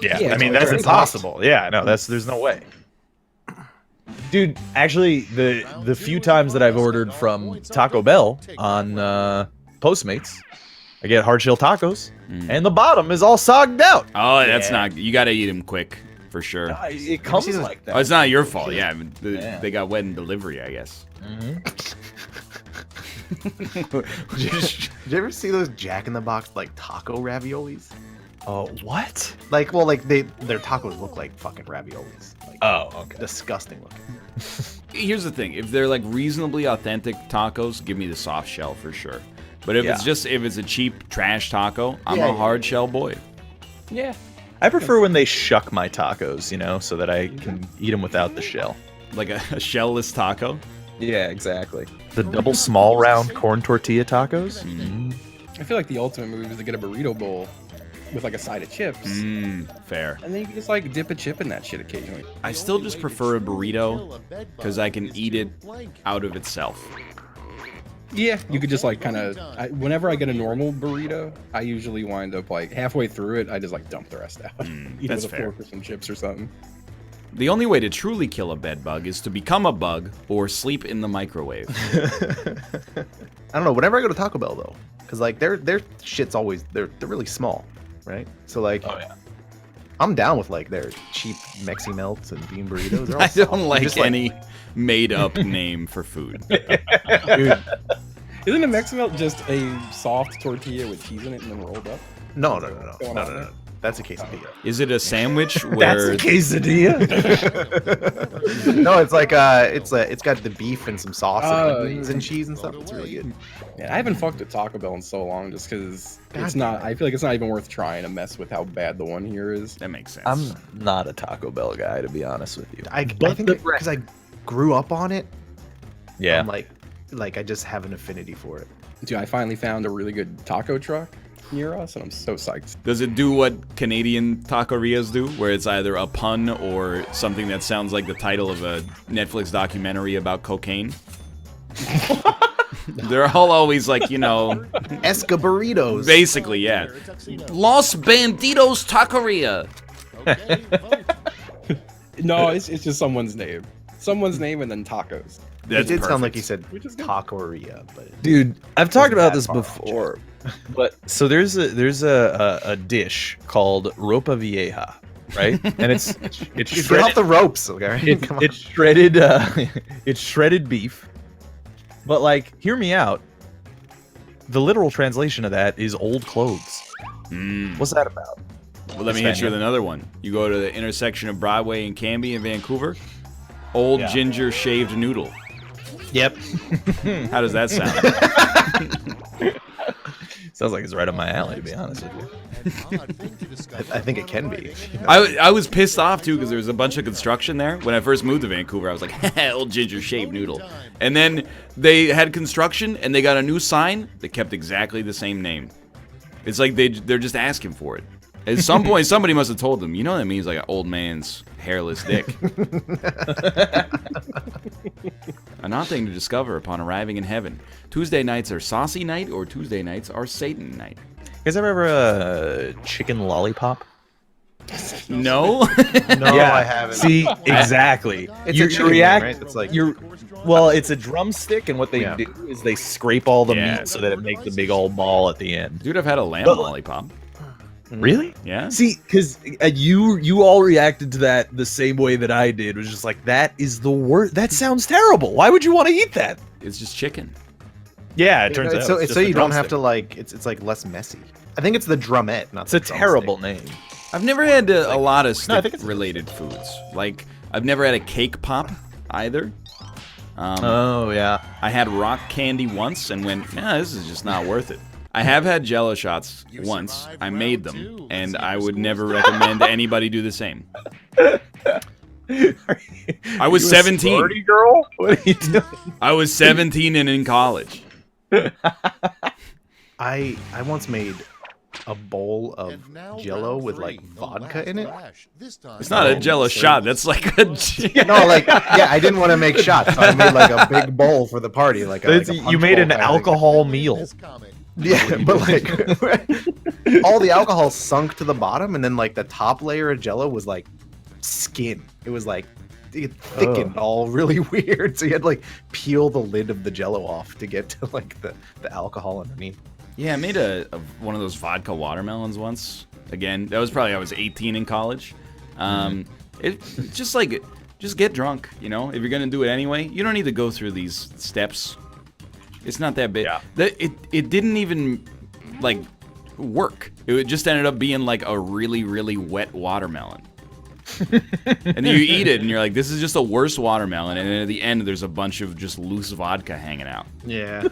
Yeah, Yeah, I mean it's that's very impossible. Yeah, no, there's no way. Dude, actually, the few times that I've ordered from Taco Bell on Postmates, I get hard shell tacos, and the bottom is all sogged out. Oh, that's not. You got to eat them quick for sure. It comes like that. Oh, it's not your fault. Yeah, I mean, Yeah. they got wet in delivery, I guess. Did you ever see those Jack in the Box like taco raviolis? Oh, what? Like, well, like their tacos look like fucking raviolis. Like, Oh, okay. disgusting looking. Here's the thing: if they're like reasonably authentic tacos, give me the soft shell for sure. But if it's a cheap trash taco, I'm a hard shell boy. Yeah. I prefer when they shuck my tacos, so that I can eat them without the shell. Like a shellless taco. Yeah, exactly. The double small round corn tortilla tacos. I feel like the ultimate move is to get a burrito bowl with like a side of chips. Fair. And then you can just like dip a chip in that shit occasionally. I still just prefer a burrito because I can eat it out of itself. Yeah, you could just like kind of. Whenever I get a normal burrito, I usually wind up like halfway through it. I just like dump the rest out. Eat that's with a fair. fork or some chips or something. The only way to truly kill a bed bug is to become a bug or sleep in the microwave. I don't know. Whenever I go to Taco Bell though, because like their shit's always they're really small, right? So like, I'm down with like their cheap Mexi melts and bean burritos. They're all I solid. don't They're like just, any made-up name for food. dude. Isn't a Meximelt just a soft tortilla with cheese in it and then rolled up? No. Going on there? That's a quesadilla. Is it a sandwich where quesadilla. No, it's like it's got the beef and some sauce Oh, and onions and cheese and stuff. It's really good. Yeah, I haven't fucked with Taco Bell in so long just because it's God not. I feel like it's not even worth trying to mess with how bad the one here is. that makes sense? I'm not a Taco Bell guy, to be honest with you. I think because I grew up on it. Yeah. I'm like I just have an affinity for it. Dude, I finally found a really good taco truck near us, and I'm so psyched. Does it do what Canadian taquerias do, where it's either a pun or something that sounds like the title of a Netflix documentary about cocaine? They're all always like, Esca burritos. basically, yeah. Los Bandidos Taqueria. No, it's just someone's name. Someone's name and then tacos. It That's did sound like perfect. he said Which is good. taqueria, but Dude, I've talked Wasn't about that this far off, before, but so there's a dish called ropa vieja, right? And it's Just get off shredded, the ropes, okay? Come on. it's shredded it's shredded beef. But like, hear me out. The literal translation of that is old clothes. What's that about? Well, let me hit you with another one. You go to the intersection of Broadway and Cambie in Vancouver. Old ginger shaved noodle. Yep. How does that sound? Sounds like it's right up my alley, to be honest with you. I think it can be. I was pissed off too because there was a bunch of construction there. When I first moved to Vancouver, I was like, old ginger shaved noodle. And then they had construction and they got a new sign that kept exactly the same name. It's like they're just asking for it. At some point, somebody must have told them, that means like an old man's hairless dick. A odd thing to discover upon arriving in heaven. Tuesday nights are saucy night or Tuesday nights are Satan night. You guys ever a chicken lollipop? No? No, I haven't. See, exactly. It's You a chicken wing, react, right? It's like well, it's a drumstick, and what they Yeah. do is they scrape all the Yeah. meat so that it makes a big old ball at the end. Dude, I've had a lamb But- lollipop. Really? Yeah? See, because you all reacted to that the same way that I did. It was just like, that is the worst. That sounds terrible. Why would you want to eat that? It's just chicken. Yeah, it turns out. so it's so just you a don't have drumstick. to like it's like less messy. I think it's the drumette, not It's a the drumstick. terrible name. I've never had a lot of No, I think it's- stick-related foods. Like, I've never had a cake pop either. Oh yeah. I had rock candy once and went, this is just not worth it. I have had Jello shots once. I made them, and I would never recommend anybody do the same. I was 17. Sorority girl? What are you doing? I was 17 and in college. I once made a bowl of And now Jello round with three, like no vodka Lash, in it. Lash. This time, It's not a Jello shot. That's like a. No, like yeah, I didn't want to make shots, so I made like a big bowl for the party. Like, a, That's- like a you punch made bowl an kind of thing. alcohol meal. This comic. Yeah, but like all the alcohol sunk to the bottom, and then like the top layer of Jello was like skin. It was like it thickened all really weird. So you had to like peel the lid of the Jello off to get to like the alcohol underneath. Yeah, I made one of those vodka watermelons once. Again, that was probably I was 18 in college. It just like just get drunk. You know, if you're gonna do it anyway, you don't need to go through these steps. It's not that big. Yeah. It didn't even like work. It just ended up being like a really, really wet watermelon. And then you eat it and you're like, this is just a worse watermelon. And then at the end, there's a bunch of just loose vodka hanging out. Yeah,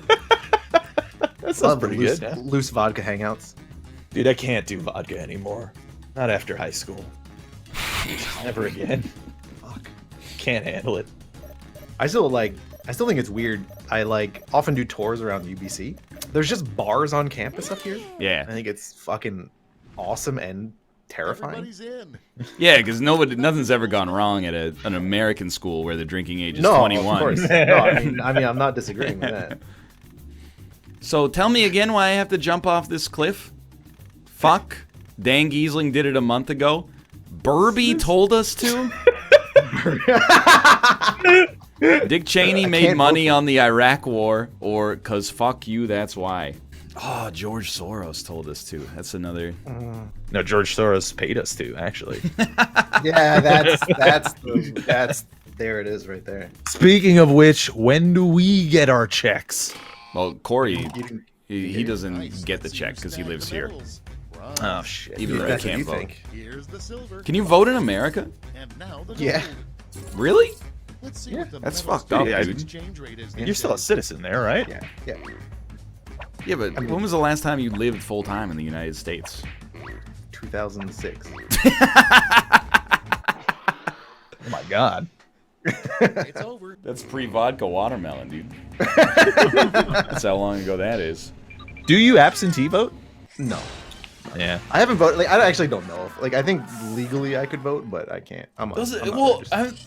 That sounds love pretty loose, good. Yeah. loose vodka hangouts. Dude, I can't do vodka anymore. Not after high school. Never again. Fuck. Can't handle it. I still think it's weird. I like often do tours around UBC. There's just bars on campus up here. I Yeah. think it's fucking awesome and terrifying. Everybody's in. Yeah, because nothing's ever gone wrong at an American school where the drinking age is No, 21. of course. No, I mean, I'm not disagreeing with that. So tell me again why I have to jump off this cliff. Fuck. Dan Giesling did it a month ago. Burby told us to. Dick Cheney made can't money on the Iraq War, or cause fuck you, that's why. Oh, George Soros told us to. That's another. No, George Soros paid us to, actually. Yeah, that's there it is right there. Speaking of which, when do we get our checks? Well, Corey, You can- he doesn't Nice. get the Let's see check who because he snagged lives the here. medals. Right. Oh, shit. Even though he That's what can't you vote. think. Here's the silver. Can you vote in America? And now the Yeah. gold. Really? Let's see Yeah, what the that's medals fucked up, to dude. exchange rate is You're these still a days. citizen there, right? Yeah, yeah. Yeah, but when was the last time you lived full time in the United States? 2006. Oh my god. It's over. That's pre-vodka watermelon, dude. That's how long ago that is. Do you absentee vote? No, Yeah. I haven't voted. Like, I actually don't know. Like, I think legally I could vote, but I can't. I'm not registered.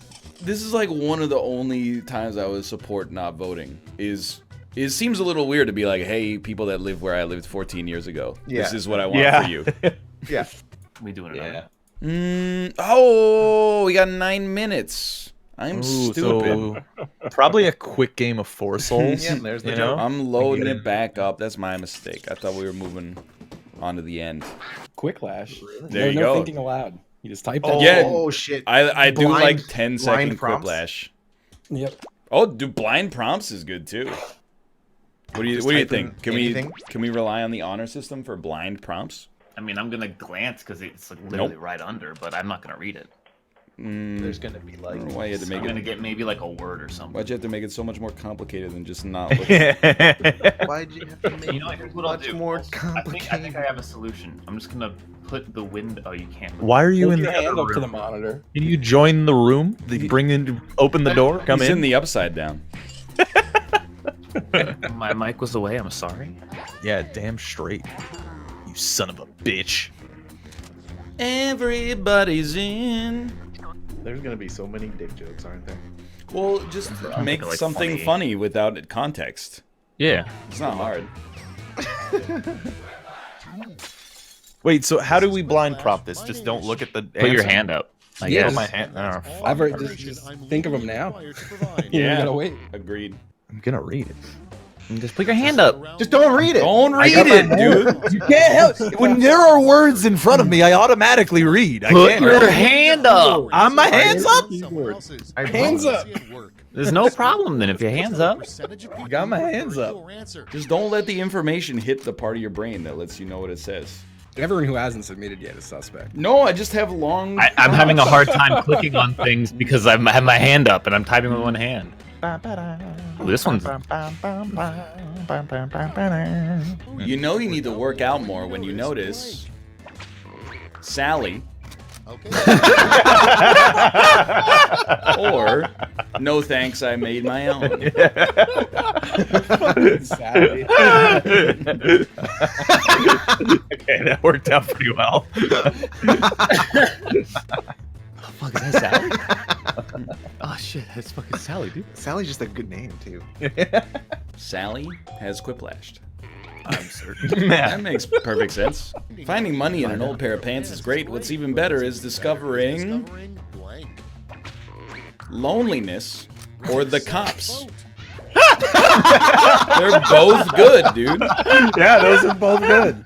This is like one of the only times I would support not voting. It seems a little weird to be like, hey, people that live where I lived 14 years ago, this Yeah. is what I want for you. Yeah. We doing it. Yeah. Oh, we got 9 minutes. I'm Ooh, stupid. so probably a quick game of Four Souls. Yeah, there's the you joke. know? I'm loading it back up. That's my mistake. I thought we were moving on to the end. Quiplash. There you no go. thinking aloud. You just type that. Yeah. Oh shit. I do Blind- like 10 second blind prompts? quiplash. Yep. Oh, dude, blind prompts is good too. What do you Just What do you type in think? Can anything? we rely on the honor system for blind prompts? I mean, I'm gonna glance because it's like literally right under, but I'm not gonna read it. There's gonna be I like. don't know why you had to I'm make gonna it. get maybe like a word or something. Why'd you have to make it so much more complicated than just not looking? Why'd you have to make You know, here's what I'll much do. more I think complicated? I have a solution. I'm just gonna put the window. Oh, you can't. Why are you Hold in your the hand other up to the room? monitor. Can you join the room? Open the door, come He's in. in the upside down. My mic was away. I'm sorry. Yeah, damn straight. You son of a bitch. Everybody's in. There's gonna be so many dick jokes, aren't there? Well, just make like, something funny without context. Yeah. It's not hard. Wait, so how do we blind prop this? Just don't look at the Put your answer? hand up. I Yeah, guess. Put my hand. Oh, fuck. I've already Information just I'm think of them legally now. required to provide. You Yeah. gotta wait. Agreed. I'm gonna read it. Just put your hand up. Just don't read it. Don't read got it, my dude. You can't help. When there are words in front of me, I automatically read. I Put can't. your hand up. I'm my hands up. Someone else's Hands up. policy at work. There's no problem then if your hands up. Percentage of people got my who hands agree up. your answer. Just don't let the information hit the part of your brain that lets you know what it says. Everyone who hasn't submitted yet is suspect. No, I just have long. I'm having a hard time clicking on things because I have my hand up and I'm typing with one hand. Ooh, this one's You know you need to work out more when you notice Sally. Okay. Or, no thanks, I made my own. Sally. Okay, that worked out pretty well. fuck, is that Sally? Oh shit, that's fucking Sally, dude. Sally's just a good name too. Sally has quiplashed. I'm certain. That makes perfect sense. Finding money in an old pair of pants is great. What's even better is discovering blank. loneliness or the cops. They're both good, dude. Yeah, those are both good.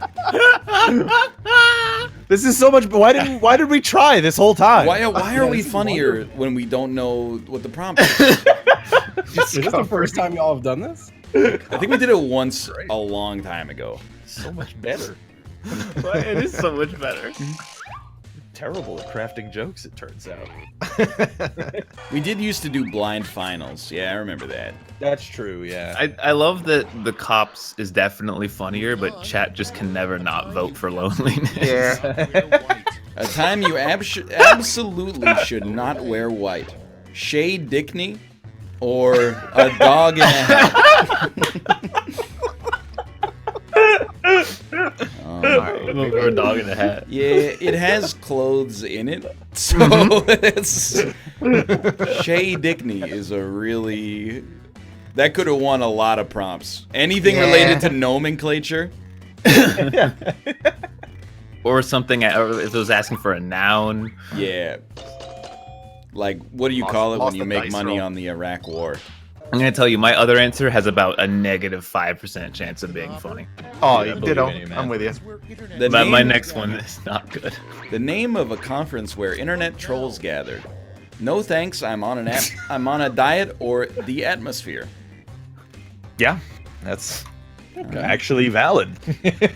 This is so much. Why did we try this whole time? Why are we funnier when we don't know what the prompt is? Is this the first time y'all have done this? I think we did it once a long time ago. So much better. It is so much better. Terrible at crafting jokes, it turns out. We did used to do blind finals. Yeah, I remember that. That's true, yeah. I love that the cops is definitely funnier, but chat just can never not vote for loneliness. Yeah. A time you absolutely should not wear white. Shay Dickney or a dog in a hat. Or a dog in a hat. Yeah, it has clothes in it, so it's Shay Dickney is a really that could have won a lot of prompts. Anything related to nomenclature. Or something, or if it was asking for a noun. Yeah. Like, what do you call it when you make money on the Iraq War? I'm gonna tell you, my other answer has about a negative 5% chance of being funny. Oh, Yeah, ditto. believe in you, man. I'm with you. The But my name- next one is not good. The name of a conference where internet trolls gather. No thanks, I'm on a diet, or the atmosphere. Yeah, that's actually valid.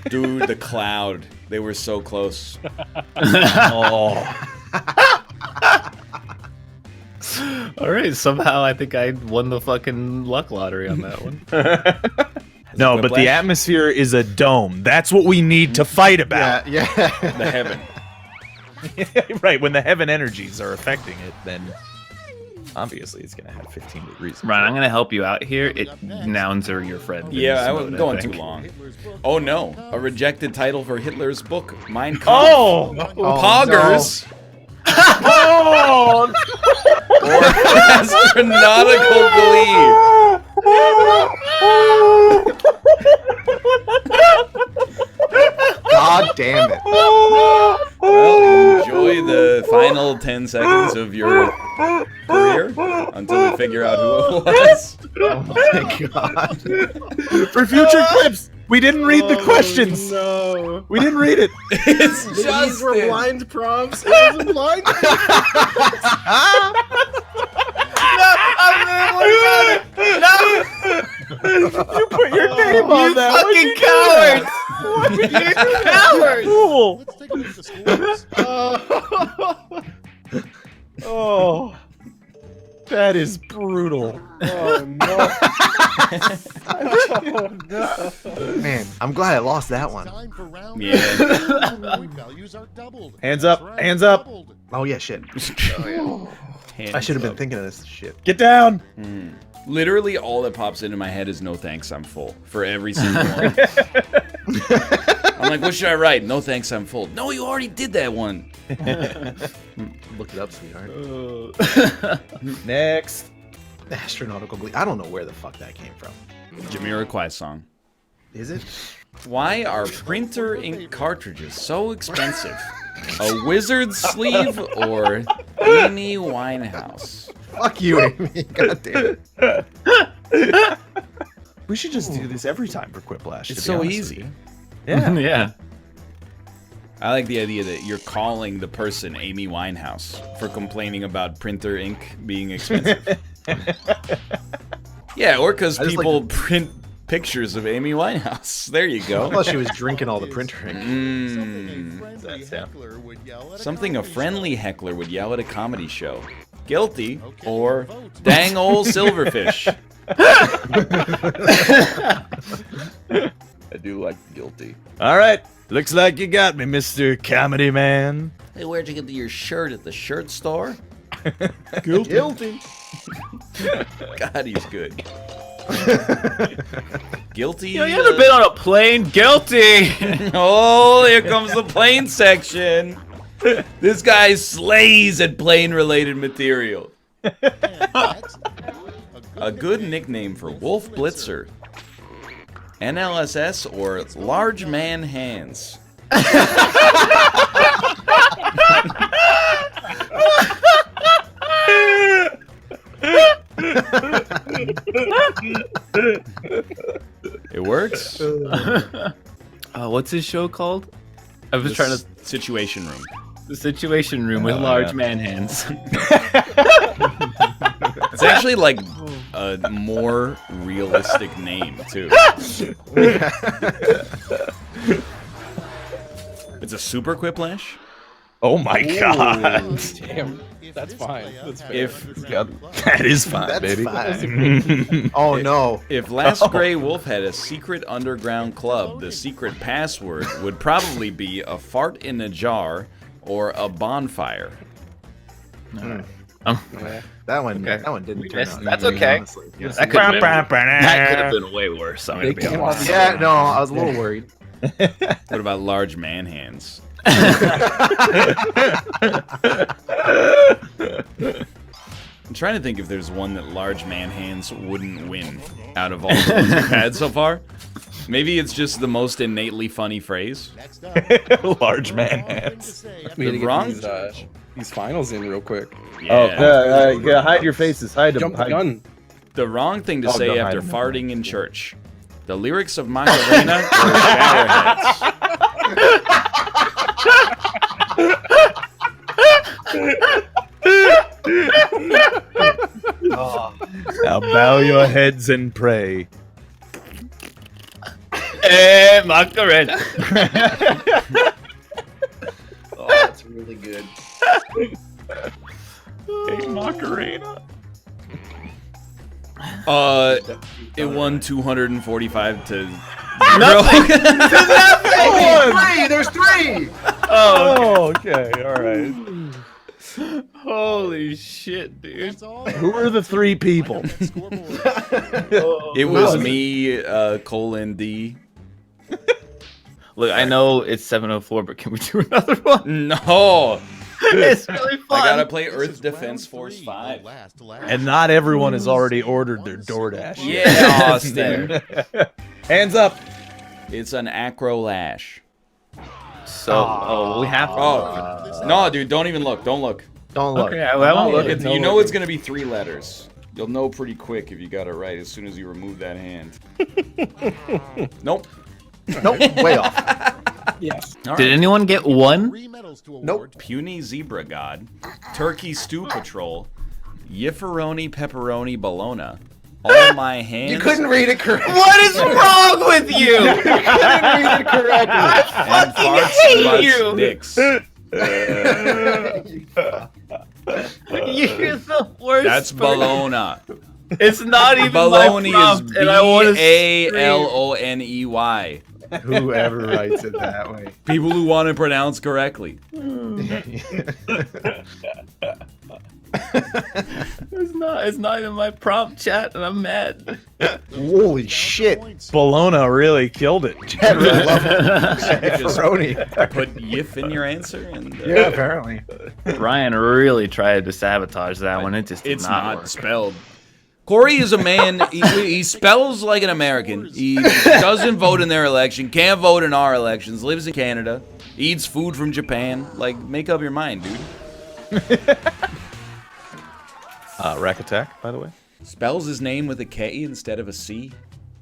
Dude, the cloud. They were so close. Oh. All right, somehow I think I won the fucking luck lottery on that one. No, but the Quiplash? atmosphere is a dome. That's what we need to fight about. Yeah. The heaven. Right, when the heaven energies are affecting it, then obviously it's going to have 15 degrees. Ryan, I'm gonna help you out here. Nouns are your friend. in Yeah, this I mode, wasn't going think. too long. Oh no, a rejected title for Hitler's book, Mein Kampf. Oh! Poggers. Oh! Or astronautical glee. God damn it. Well, enjoy the final 10 seconds of your career until we figure out who it was. Oh my god. For future clips, we didn't read the questions. No. We didn't read it. It's These just were blind prompts. It wasn't blind. You put your name on that. Fucking cowards! Cool. Let's take a look at the scores. Oh, that is brutal. Oh no. Man, I'm glad I lost that one. Time for round Yeah. two. Point values are doubled. Hands up, That's right, hands up. doubled. Oh yeah, shit. I should have been thinking of this shit. Get down. Literally all that pops into my head is no thanks, I'm full. For every single one. I'm like, what should I write? No thanks, I'm full. No, you already did that one. Look it up, sweetheart. Next. Astronautical glee. I don't know where the fuck that came from. Jamiroquai song. Is it? Why are printer ink cartridges so expensive? A wizard sleeve or Amy Winehouse? Fuck you, Amy. God damn it. We should just do this every time for Quiplash. It's to be so honest easy. with you. Yeah. Yeah. I like the idea that you're calling the person Amy Winehouse for complaining about printer ink being expensive. Yeah, or because I just people print pictures of Amy Winehouse. There you I go. thought she was drinking all the printer ink. Something a friendly That's- yeah. heckler would yell at Something a comedy friendly show. heckler would yell at a comedy show. guilty, or dang old silverfish. I do like guilty. All right. Looks like you got me, Mr. Comedy Man. Hey, where'd you get your shirt at the shirt store? Guilty. God, he's good. Guilty. You ever been on a plane? Guilty. Oh, here comes the plane section. This guy slays at plane-related material. A good nickname for Wolf Blitzer. NLSS or Large Man Hands. It works. What's his show called? I was trying to. Situation Room. The Situation Room with large man hands. It's actually like a more realistic name too. It's a super Quiplash. Oh my god. Damn, that's fine. That's fair. That is fine, That's baby. fine. Oh no. If Last Grey Wolf had a secret underground club, the secret password would probably be a fart in a jar or a bonfire. Yeah. That one didn't turn out. That's great, okay. honestly. Yeah. That could have been way worse. I'm They gonna be came honest. off- Yeah, no, I was a little worried. What about large man hands? I'm trying to think if there's one that large man hands wouldn't win out of all the ones we've had so far. Maybe it's just the most innately funny phrase. Large man hands. We need to get wrong- these finals in real quick. Yeah. Yeah, hide your faces. Hide them. Jump the gun. The wrong thing to Oh, say don't after hide 'em. farting in church. The lyrics of Macarena or Showerheads. Now bow your heads and pray. Hey, Macarena. Oh, that's really good. Hey, Macarena. It won 245 to 0. Three! There's three! Oh, okay. All right. Holy shit, dude. That's all. Who are the three people? Scoreboard. It was me, colon D. Look, I know it's 7:04, but can we do another one? No! It's really fun. I gotta play This Earth is Defense round Force three, 5. the last. And not everyone has already ordered their DoorDash. Yeah, Austin. Hands up. It's an acro lash. So, we have to. Oh, no, dude, don't even look. Don't look. Don't look. Okay, I won't look. It's, you know it's gonna be 3 letters. You'll know pretty quick if you got it right as soon as you remove that hand. Nope. Nope, way off. Yes. All right. Did anyone get one? 3 medals to award. Nope. Puny Zebra God, Turkey Stew Patrol, Yifferoni Pepperoni Bologna, All My Hands, You couldn't read it correctly. What is wrong with you? You couldn't read it correctly. and Farts, hate Butts, you. Dicks. You're the worst. That's Bologna. It's not even Bologna my is prompt, and I want to B-A-L-O-N-E-Y. Whoever writes it that way. People who want to pronounce correctly. It's not even my prompt, chat, and I'm mad. Holy shit. Bologna really killed it. Chad really loved it. Just Pepperoni. put Yif in your answer, and Yeah, apparently. Ryan really tried to sabotage that one. It just did it's not not work. spelled. Corey is a man. He spells like an American. He doesn't vote in their election. Can't vote in our elections. Lives in Canada. Eats food from Japan. Like, make up your mind, dude. Rack Attack, by the way. Spells his name with a K instead of a C.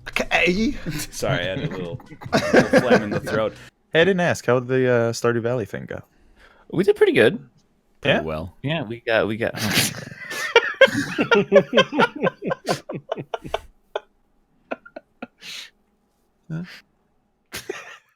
Okay. Sorry, I had a little phlegm in the throat. Hey, I didn't ask. How'd the Stardew Valley thing go? We did pretty good. Pretty Yeah? well. Yeah, we got.